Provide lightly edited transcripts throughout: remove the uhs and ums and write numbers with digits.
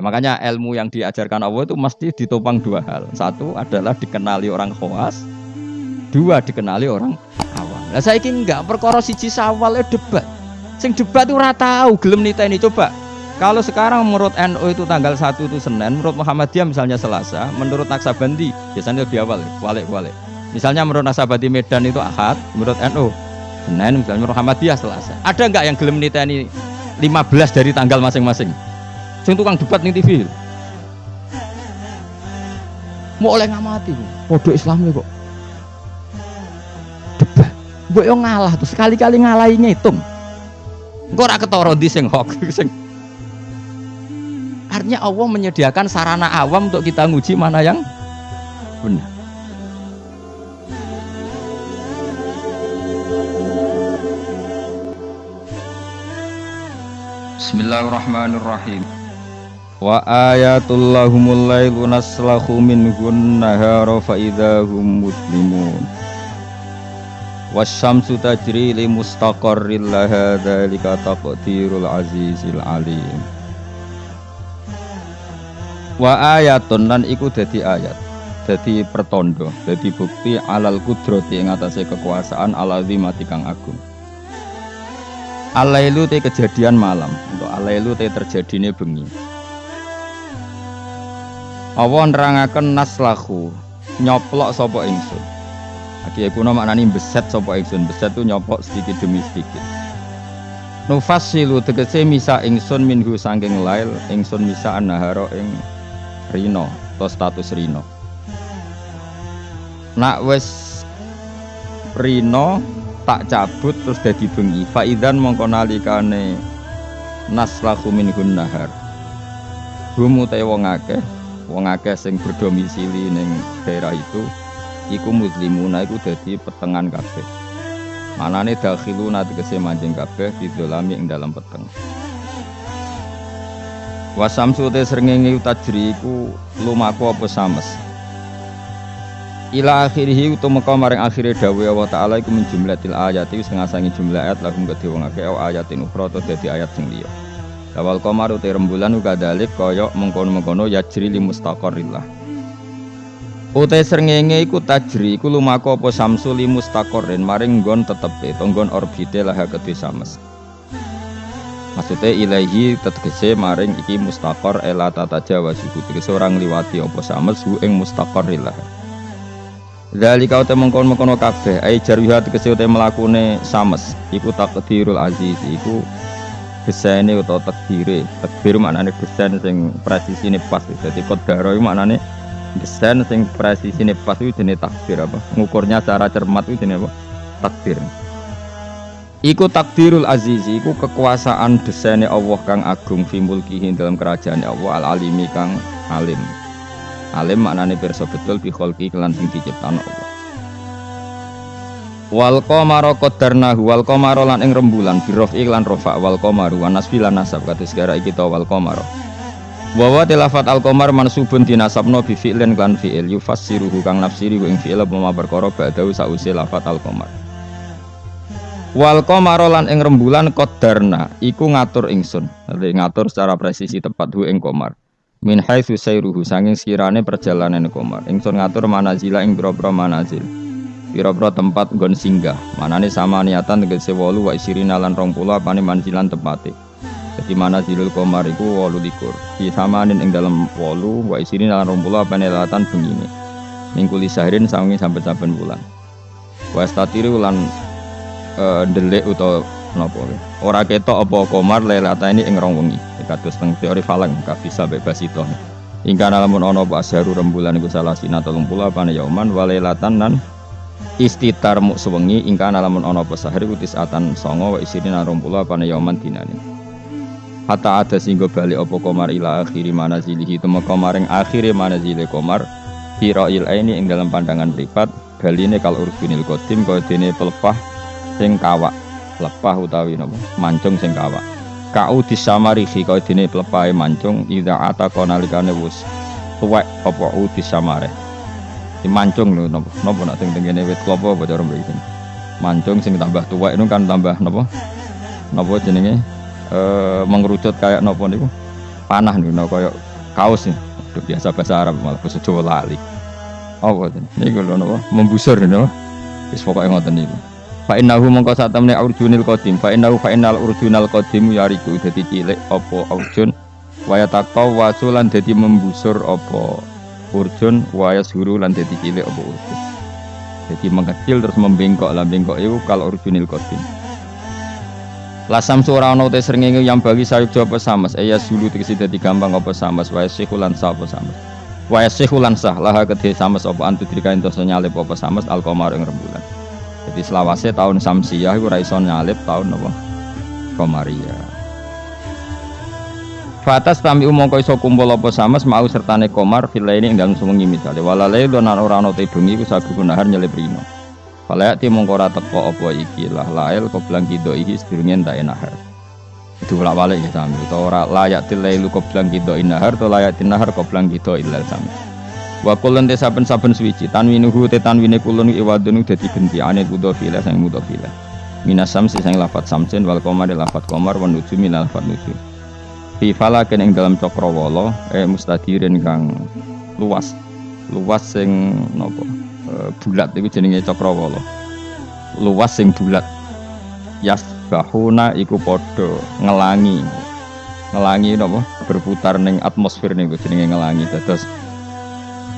Makanya ilmu yang diajarkan Allah itu mesti ditopang dua hal. Satu adalah dikenali orang khawas, dua dikenali orang awam. Lah saiki enggak perkara siji sawal debat. Sing debat itu ora tahu gelem niteni coba. Kalau sekarang menurut NU itu tanggal 1 itu Senin, menurut Muhammadiyah misalnya Selasa, menurut Naksabandi biasanya lebih awal, walik. Misalnya menurut Naksabandi Medan itu Ahad, menurut NU Senin, misalnya menurut Muhammadiyah Selasa. Ada enggak yang gelem niteni 15 dari tanggal masing-masing? Sing tukang debat ning TV. Mau oleh ngamati, podo Islamnya kok. Debat. Mbok yo ngalah tuh, sekali-kali ngalahi ngitung. Engko ora ketara ndi sing hok sing. Artinya Allah menyediakan sarana awam untuk kita nguji mana yang benar. Bismillahirrahmanirrahim. Wa ayatul lahumul lailu naslahu minhun nahara fa idzahum muslimun. Wasyamsu tajri li mustaqarril laha dzalika taqdirul azizil alim. Wa ayatun lan iku dadi ayat, dadi pertondo, dadi bukti alal kudrati ing atase kekuasaan alazimati kang agung. Alailu te kejadian malam, untuk alailu te terjadine bengi. Allah nerangaken naslahu, nyoplok sapa ingsun. Aki kuno maknane beset sapa ingsun, beset tu nyoplok sedikit demi sedikit. Nufassilu tegese misa ingsun minhu saking lail, ingsun misa annahara ing rino atau status rino. Nak wis rino tak cabut terus dadi bengi. Faidan mongko nalikane naslahu minhun nahar. Hum utahe wong akeh sing berdomisili ning daerah itu iku muslimuna iku dadi petengan kabeh. Manane dakhiluna tegese manjing kabeh didolami ing dalam peteng. Wasamsu te srengenge tajri iku lumaku apa sames. Ila akhirih utumeka maring akhire dawuh Allah taala iku min jumlatil ayati wis ngasangi jumlah ayat lakum kedhe wong akeh ayatin ukhra to dadi ayat sing liya. Lawal qamaru te rembulan uga dalik kaya mengkono-mengkono yajri li mustaqarrillah. Uta srengenge iku tajri iku lumaku apa samsu li mustaqarrin maring nggon tetepe to nggon orbite lah kedhe sames. Maksudnya ilahi tegese maring iki mustaqor ela tata jawa suku tegese orang liwati apa sames hu ing mustaqorillah. Zalika uta mengkon-mengkono kabeh ai jarwiha tegese uta mlakune sames iku takdirul aziz iku desane utawa takdire. Takdir maknane desain sing presisine pas. Dadi qadara iku maknane desain sing presisine pas iku jenenge takdir apa? Ngukurnya secara cermat iku jenenge apa? Takdir. Iku takdirul aziz, iku kekuasaan desaine Allah kang agung fi mulkihi dalam kerajaan Allah al-alimi kang alim. Alim maknane pirsa betul bi kholqi kelan sing diciptakno Allah. Wal qamara qaddarnahu wal qamara lan ing rembulan bi rafi lan rafa wal qamaru wa nasbi lan nasab kados gara iki ta wal qamara. Wa tilafat al qamar mansubun dinasabno bi fi'lin kan fi'il yufassiruhu kang nafsiri ing fi'il apa perkara ba'dahu sause lafat al qamar. Wal qamara lan ing rembulan qaddarna iku ngatur ingsun. Dadi ngatur secara presisi tepat hu ing qamar. Min haitsu sayruhu sanging sekirane perjalanan qamar. Ingsun ngatur manazila ing pira-pira manazil. Pira-pira tempat nggon singgah. Manane sama niatan tegese 8 wa isirina lan 20 apane manzilan tepate. Dadi manazilul qamar iku 28. Di samanin ing dalem 8 wa isirina lan 20 apane latan bengine. Mingkuli sahrin sanging sampai saben bulan. Wa statiru lan delik utawa napa ora ketok apa qamar lailata ini ing rong wengi kados teng teori falak kabisa bebas itu ingkang lamun ana apa asharu rembulan iku salah sina 30 apane yauman walailatan lan istitar muk sewengi ingkang lamun ana apa sahar iku tisatan 9 wa isirina 20 apane yauman dinane hatta ada singgo bali apa qamar ila akhiri manazilihi temeka maring akhire manazile qamar firail aini ing dalam pandangan mripat baline kal urfinil qadim kaya dene pelepah sing kawak lepah utawi napa mancung sing kawak kau disamarihi kaya dene pelepahe mancung idza ataqa nalikane wis tuwek apa disamare di mancung lho napa nak sing tengene wit klopo apa cara mriki mancung sing tambah tuwek itu kan tambah napa jenenge mengerucut kayak napa niku panah niku kaya kaos ya. Udah biasa bahasa Arab malah bahasa Jawa lali. Apa ten? Niku lho napa? Membusur napa? Wis pokoke ngoten niku. Fa innahu mongko satemene urjunil qadim. Fa innal urjunal qadim yariku dadi cilik apa urjun waya taqaw wasulan dadi membusur apa urjun waya suru lan dadi cilik apa urjun. Jadi mengecil terus membengkok lah bengkok itu kalau urjunil qadim. Lasam surah ana te srengenge yang bagi sayuk jawab samas ya sulu tegese dadi gampang apa samas waya sikulan sa apa samas. Waya sikulan sah lah kedhe samas apa antu dirikain dosa nyalip apa samas al-qamar ing rembulan. Jadi selawase tahun Samsiyah iku ora iso nyalip tahun apa Qamariyah. Fatas pami umangka iso kumpul apa samas mau sertane qamar filaine ing dalem sewengi misale walale lan ora ana te bengi iku sabu nahar nyelip rino. Falaya ti mongko ora teko apa iki lah lail koblang kido iki sedurunge entek nahar. Itu bolak-balik ya sami utawa ora layak tilailu koblang kido nahar to layak nahar koblang kido ilal sami. Wa kulun te saben-saben suwiji tanwinuhu te tanwine kulun iwadun dadi gentiane mudhofila sang mudhofila minasam sing lafat samsin wal qamar lafat qamar wan nujumi lafat nujum fi falaken ing dalam cakrawala mustadirin kang luas sing napa bulat iku jenenge cakrawala luas sing bulat yasbahuna iku padha ngelangi napa berputar ning atmosfer niku jenenge ngelangi dados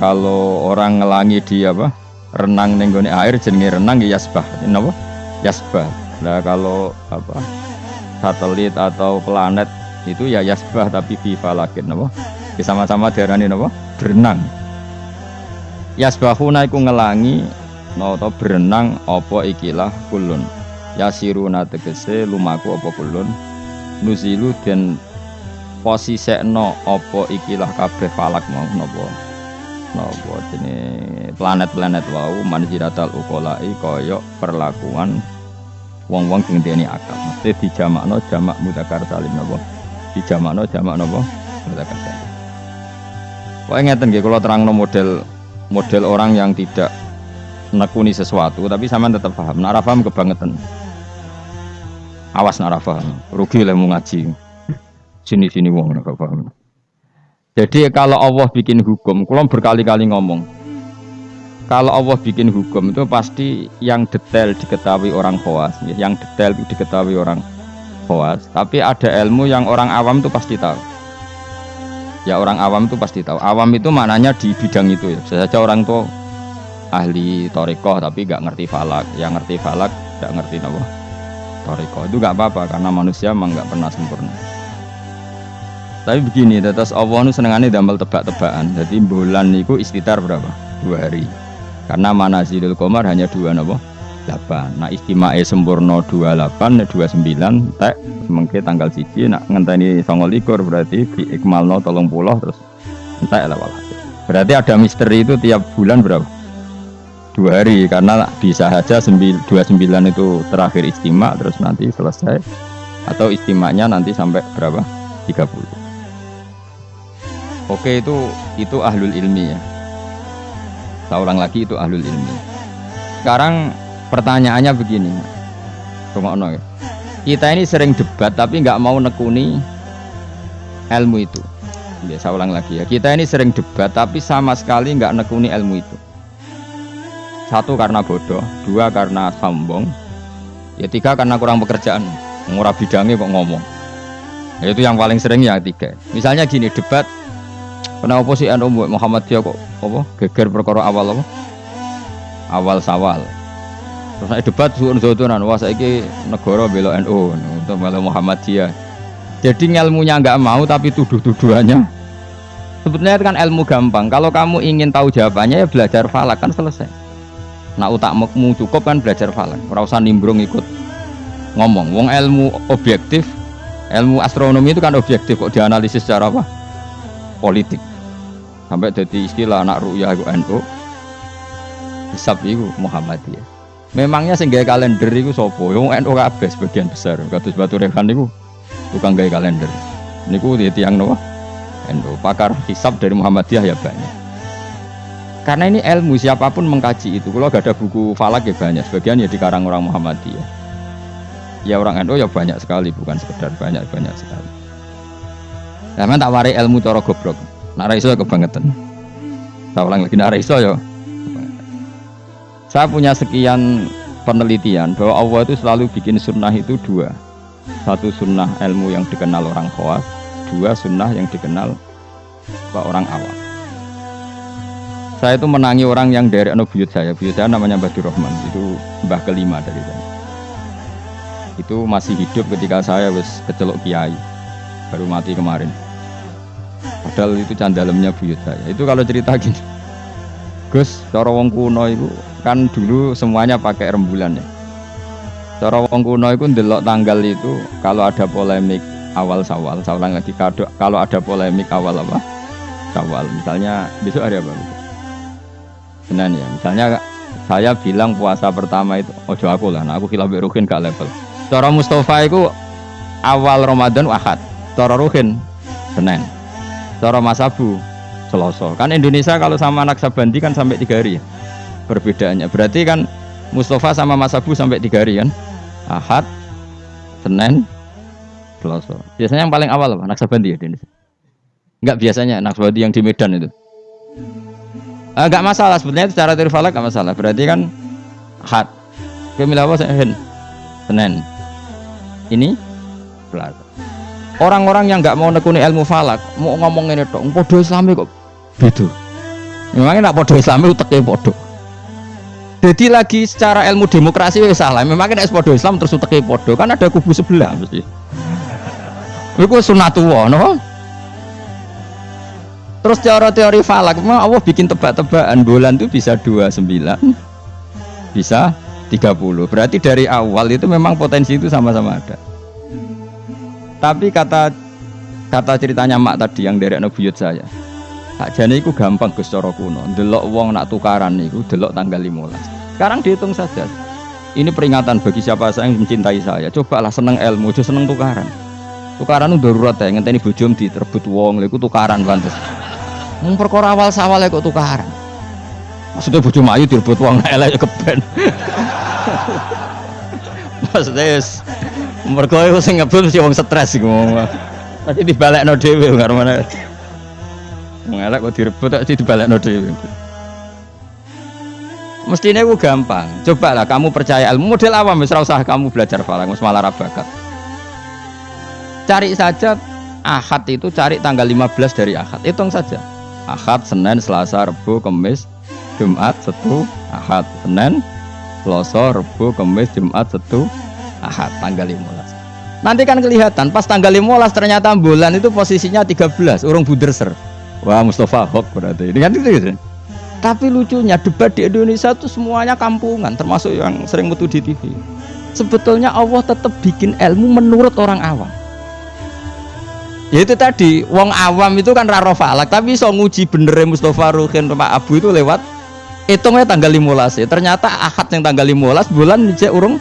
kalau orang ngelangi di apa renang ning gone air jenenge renang ya yasbah napa yasbah. Nah kalau apa satelit atau planet itu ya yasbah tapi fi falakin napa sama-sama diarani napa berenang. Yasbahuna iku ngelangi nata berenang apa ikilah kulun yasiruna tegese lumaku apa kulun nuzilu den posisekno apa ikilah kabeh falak mau napa napa jenenge planet-planet wau manziratal uqolai kaya perlakuan wong-wong sing ndene akal. Mesti dijamakno jamak mudzakkar salim napa? Dijamakno jamak napa? Mudzakkar salim. Kok ngeten nggih kula terangno model orang yang tidak nekuni sesuatu tapi sampean tetap paham. Nek ora paham kebangetan. Awas nek ora paham, rugi lemu ngaji. Sini-sini wong nek paham. Jadi kalau Allah bikin hukum, kalau berkali-kali ngomong, kalau Allah bikin hukum itu pasti yang detail diketahui orang khawas, yang detail diketahui orang khawas. Tapi ada ilmu yang orang awam itu pasti tahu. Ya orang awam itu pasti tahu. Awam itu maknanya di bidang itu ya. Bisa saja orang tuh ahli thariqah tapi nggak ngerti falak. Yang ngerti falak nggak ngerti apa thariqah. Itu nggak apa-apa karena manusia memang nggak pernah sempurna. Tapi begini, tetes Allah itu senengannya damel tebak-tebakan. Jadi bulan itu istitar berapa? 2 hari. Karena manazilul qamar hanya 2 napa? 8. Nah istimae sempurna 28, 29, tek mengke tanggal 1 nak ngenteni 29 berarti diikmalno 30 terus entek lah walhasil. Berarti ada misteri itu tiap bulan berapa? 2 hari karena bisa saja 29 itu terakhir istima terus nanti selesai atau istimanya nanti sampai berapa? 30. Oke itu ahlul ilmi ya. Saya ulang lagi itu ahlul ilmi. Sekarang pertanyaannya begini, ya. Kita ini sering debat tapi nggak mau nekuni ilmu itu. Ya, saya ulang lagi ya. Kita ini sering debat tapi sama sekali nggak nekuni ilmu itu. 1 karena bodoh, 2 karena sombong, ya 3 karena kurang pekerjaan. Ngurah bidangnya kok ngomong. Ya, itu yang paling sering ya 3. Misalnya gini debat. Kenapa sih Muhammadiyah kok apa geger perkara awal apa? Awal Sawal. Terus nek debat suun-suunan wah saiki negara bela NU untuk bela Muhammadiyah. Jadi ilmunya enggak mau tapi tuduh-tuduhannya. Sebetulnya kan ilmu gampang. Kalau kamu ingin tahu jawabannya ya belajar falak kan selesai. Nah utakmu cukup kan belajar falak. Ora usah nimbrung ikut ngomong. Wong ilmu objektif, ilmu astronomi itu kan objektif kok dianalisis secara apa? Politik. Sampai jadi istilah anak ru'yah itu NU hisab itu Muhammadiyah. Memangnya sing gawe kalender itu sapa? Wong NU kabeh sebagian besar. Kados Batu Rehan niku tukang gawe kalender. Niku tiyang napa? NU. Pakar hisab dari Muhammadiyah ya banyak. Karena ini ilmu siapapun mengkaji itu. Kalau gak ada buku falak ya banyak. Sebagian ya dikarang orang Muhammadiyah. Ya orang NU ya banyak sekali, bukan sekedar banyak sekali. Nah, tak warai ilmu cara goblok. Nak ra iso kebangetan. Saya ulang lagi, nak ra iso ya. Saya punya sekian penelitian bahwa Allah itu selalu bikin sunnah itu dua. Satu sunnah ilmu yang dikenal orang khawas, dua sunnah yang dikenal orang awam. Saya itu menangi orang yang dari buyut saya namanya Mbah Durrahman, itu mbah kelima dari saya. Itu masih hidup ketika saya wis kecelok kiai, baru mati kemarin. Padahal itu candalemnya buyut saya. Itu kalau cerita gini, Gus, cara wong kuno itu kan dulu semuanya pakai rembulan ya. Cara wong kuno itu ndelok tanggal itu kalau ada polemik awal Syawal, saya ulang lagi, kalau ada polemik awal apa? Syawal. Misalnya besok hari apa? Senin ya. Misalnya saya bilang puasa pertama itu ojo aku lah, nah aku khilaf Ruhin gak level. Cara Mustafa itu awal Ramadan Ahad, cara Ruhin Senin, cara Mas Abu Selasa. Kan Indonesia kalau sama Naksabandi kan sampai 3 hari ya perbedaannya. Berarti kan Mustafa sama Mas Abu sampai 3 hari kan, Ahad, Senin, Selasa. Biasanya yang paling awal apa? Naksabandi ya di Indonesia. Enggak, biasanya Naksabandi yang di Medan itu. Enggak masalah sebetulnya secara teori falak enggak masalah. Berarti kan Ahad. Kemilawa Senin. Ini Selasa. Orang-orang yang enggak mau nekuni ilmu falak, mau ngomong ini tok, podo Islami kok beda. Memangnya nak podo Islami uteke podo. Jadi lagi secara ilmu demokrasi wis salah. Memangnya nek podo Islam terus uteke podo, kan ada kubu sebelah mesti. Iku sunatullah, no? Terus teori falak, memang Allah bikin tebak-tebakan bulan itu bisa 29, bisa 30. Berarti dari awal itu memang potensi itu sama-sama ada. Tapi kata ceritanya mak tadi yang dari buyut saya, sakjane iku gampang Gus cara kuno. Delok wong nak tukaran niku delok tanggal 15. Sekarang dihitung saja. Ini peringatan bagi siapa yang mencintai saya. Cobalah seneng ilmu, aja seneng tukaran. Tukaran itu darurat ya, ngenteni bojom diterbut wong, lha iku tukaran pantes. Mung perkara awal sawal kok tukaran. Maksudnya bojom ayu direbut wong elek keben. Maksudnya mergo iku sing ngebut mesti wong stres iku. Pasti dibalekno dhewe karo mana. Wong elek kok direbut tak dibalekno dhewe. Mestinya itu gampang. Cobalah kamu percaya ilmu model awam, wis ora usah kamu belajar falak, wis malah ra bakat. Cari saja Ahad itu, cari tanggal 15 dari Ahad. Hitung saja. Ahad, Senin, Selasa, Rabu, Kamis, Jumat, Sabtu, Ahad. Senin, Selasa, Rabu, Kamis, Jumat, Sabtu, Ahad, tanggal 15. Nanti kan kelihatan pas tanggal 15 ternyata bulan itu posisinya 13, urung buderser. Wah, Mustafa Hok berarti. Ini kan gitu. Tapi lucunya debat di Indonesia itu semuanya kampungan, termasuk yang sering metu di TV. Sebetulnya Allah tetap bikin ilmu menurut orang awam. Ya itu tadi, wong awam itu kan raro falak, tapi so nguji bener Mustafa Ruhin Pak Abu itu lewat hitungnya tanggal 15 ya. Ternyata Ahad yang tanggal 15 bulan cek urung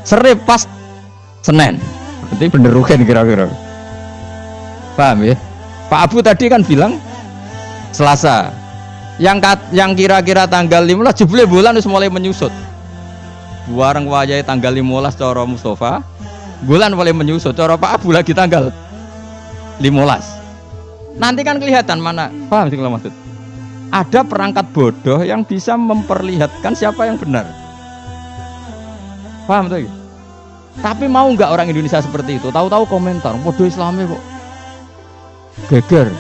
sere pas Senin. Berarti bener Ruhin kira-kira. Paham ya? Pak Abu tadi kan bilang Selasa. Yang kira-kira tanggal 15 jebule bulan wis mulai menyusut. Bareng wayahe tanggal 15 cara Mustafa, bulan mulai menyusut. Cara Pak Abu lagi tanggal 15. Nanti kan kelihatan mana. Paham sih kalau maksud? Ada perangkat bodoh yang bisa memperlihatkan siapa yang benar. Paham tuh? Tapi mau nggak orang Indonesia seperti itu? Tahu-tahu komentar, bodoh Islami kok. Geger.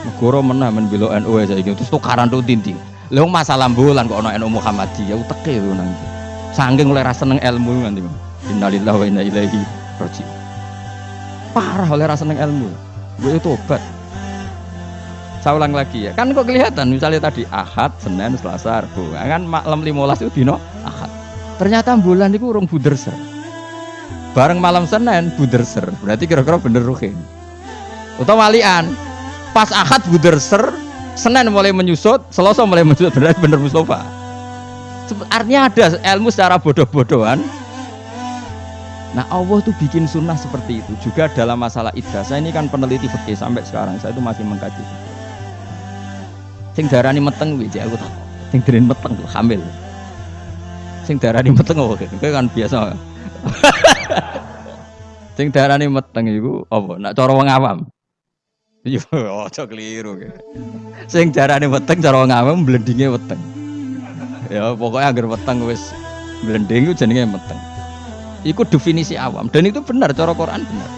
Negara menah membela NU saiki terus tukaran tuh tinting. Lha masalah bulan kok ono NU Muhammadiyah uteke lho nang. Saking oleh ra seneng ilmu nanti. Innalillahi wa inna ilaihi raji'un. Parah oleh ra seneng ilmu. Gue tobat. Saya ulang lagi ya. Kan kok kelihatan misalnya tadi Ahad, Senin, Selasa, Rabu. Kan malam 15 itu dino Ahad. Ternyata bulan itu urung buderser. Bareng malam Senin buderser. Berarti kira-kira bener Ruhin. Utawa walian. Pas Ahad buderser, Senin mulai menyusut, Selasa mulai menyusut, berarti bener Mustafa. Artinya ada ilmu secara bodoh-bodohan. Nah Allah tuh bikin sunnah seperti itu juga dalam masalah iddah. Saya ini kan peneliti fikih sampai sekarang, saya itu masih mengkaji. Sing darani meteng wiji aku tak. Sing darani meteng tuh hamil. Sing darani meteng oke, itu kan biasa. Sing darani meteng itu apa? Nak cara wong awam. Yo aja keliru. Sing jarane weteng cara wong awam blendinge weteng. Ya pokoknya agar weteng wis blending itu jenenge weteng. Iku definisi awam dan itu benar cara Quran benar.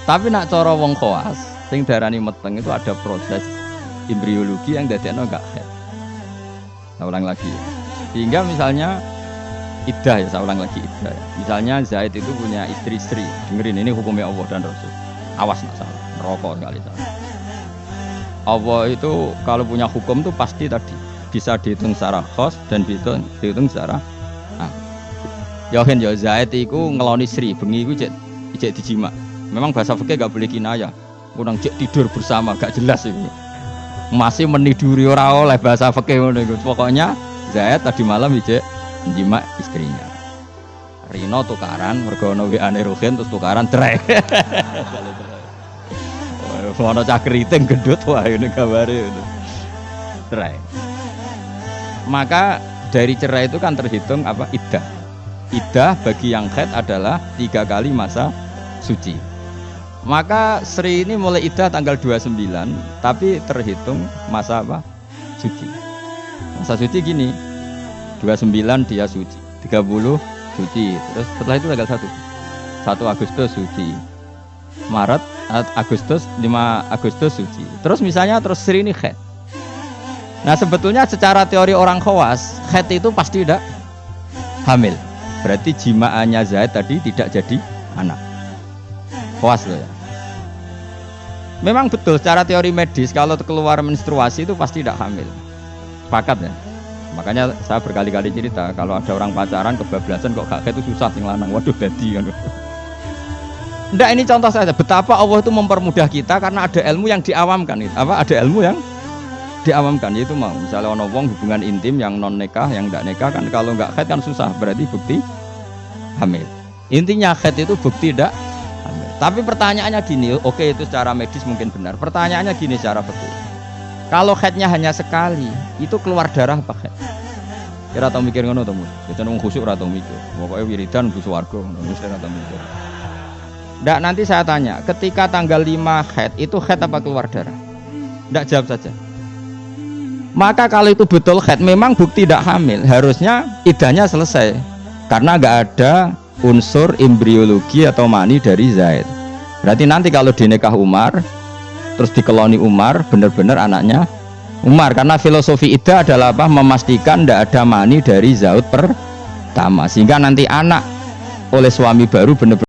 Tapi nak cara wong khawas sing darani meteng itu ada proses embriologi yang dadekno enggak head. Saya ulang lagi. Sehingga misalnya iddah ya, saya ulang lagi iddah. Misalnya Zaid itu punya istri-istri. Dengerin ini hukumnya Allah dan Rasul. Awas nak salah, rokok sekali salah. Allah itu kalau punya hukum itu pasti tadi bisa dihitung secara khos dan dihitung secara Yohin ya Zaid itu ngeloni Sri, bengi itu cek dijima. Memang bahasa fikih gak boleh kinayah. Kurang cek tidur bersama gak jelas itu. Masih meniduri ora oleh bahasa fikih ngono iku. Pokoknya Zaid tadi malam cek njima istrinya. Rino tukaran mergo ono WA-ne Ruhin terus tukaran trek. Ono cakriting gendut wae ngene gambare itu. Trek. Maka dari cerai itu kan terhitung apa iddah. Iddah bagi yang haid adalah 3 kali masa suci. Maka Sri ini mulai iddah tanggal 29, tapi terhitung masa apa? Suci. Masa suci gini, 29 dia suci, 30 suci, terus setelah itu tanggal 1 Agustus suci, Maret, Agustus, 5 Agustus suci. Terus misalnya terus Sri ini haid. Nah sebetulnya secara teori orang khawas, haid itu pasti tidak hamil. Berarti jimaannya Zaid tadi tidak jadi anak. Khawas loh ya. Memang betul secara teori medis kalau keluar menstruasi itu pasti tidak hamil. Sepakat ya. Makanya saya berkali-kali cerita kalau ada orang pacaran kebablasan kok gak haid itu susah sing lanang. Waduh dadi kan. Ndak, ini contoh saja betapa Allah itu mempermudah kita karena ada ilmu yang diawamkan. Ada ilmu yang diawamkan, yaitu mau misalnya ono wong hubungan intim yang non nikah, yang tidak nikah kan kalau nggak haid kan susah, berarti bukti hamil. Intinya haid itu bukti tidak hamil. Tapi pertanyaannya gini, oke itu secara medis mungkin benar. Pertanyaannya gini secara fikih. Kalau haidnya hanya sekali, itu keluar darah apa haid? Kira tau mikir ngono to, Mus? Kita nang khusyuk ora tau mikir. Pokoke wiridan mlebu swarga, mesti ora tau mikir. Ndak, nanti saya tanya, ketika tanggal 5 haid, itu haid apa keluar darah? Ndak, jawab saja. Maka kalau itu betul haid, memang bukti tidak hamil, harusnya iddahnya selesai karena nggak ada unsur embriologi atau mani dari Zaid. Berarti nanti kalau dinikah Umar terus dikeloni Umar, benar-benar anaknya Umar, karena filosofi iddah adalah apa? Memastikan tidak ada mani dari Zaid pertama, sehingga nanti anak oleh suami baru benar-benar